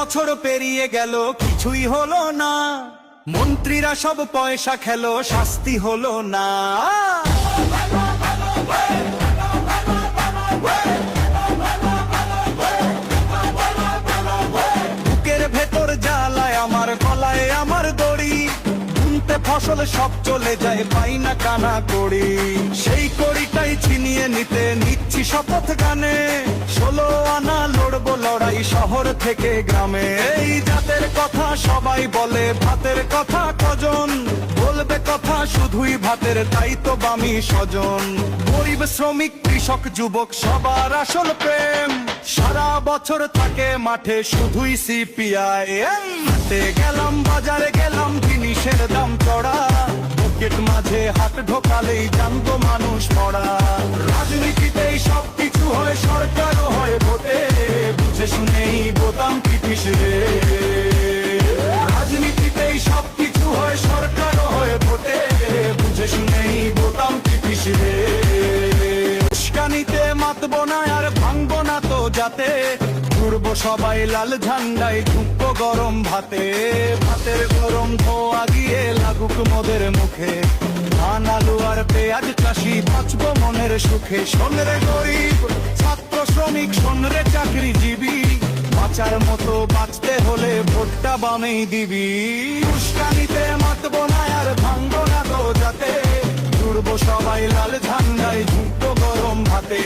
বছর পেরিয়ে গেল, কিছুই হলো না। মন্ত্রীরা সব পয়সা খেলো, শাস্তি হলো না। বুকের ভেতর জ্বালায় আমার, গলায় আমার দড়ি। ধুনতে ফসল সব চলে যায়, পাই না কানা করি। সেই কড়িটাই ছিনিয়ে নিতে নিচ্ছি শপথ গানে। 16 আনা লড়বো লড়াই, শহর থেকে গ্রামে। এই জাতের কথা সবাই বলে, ভাতের কথা কজন বলবে? কথা শুধুই ভাতের, তাই তো বামি স্বজন। গরিব শ্রমিক কৃষক যুবক সবার আসল প্রেম। সারা বছর থাকে মাঠে শুধুই সিপিআই। হাটে গেলাম, বাজারে গেলাম, জিনিসের দাম চড়া। পকেট মাঝে হাত ঢোকালেই জানতো মানুষ পড়া। রাজনীতিতেই সবকিছু হয়, সরকারও হয় ভোটে। বুঝে শুনেই বোতাম টিপিস রে। রাজনীতিতেই সবকিছু হয়, সরকারও হয় ভোটে। বুঝে শুনেই বোতাম টিপিস রে। উস্কানিতে মাতবো না আর ভাঙবো না তো যাতে। ঘুরবো সবাই লাল ঝান্ডায়, ঢুকবো গরম ভাতে। ভাতের গরম ধোয়া গিয়ে লাগুক মোদের মুখে। ধান আলু আর পেঁয়াজ চাষি, বাঁচবো মনের সুখে। শোন রে গরিব ছাত্র শ্রমিক, শোন রে চাকরিজীবী, বাঁচার মতো বাঁচতে হলে ভোটটা বামেই দিবি। উস্কানিতে মাতবো না আর ভাঙবো না তো যাতে। ঘুরবো সবাই লাল ঝান্ডায়, ঢুকবো গরম ভাতে।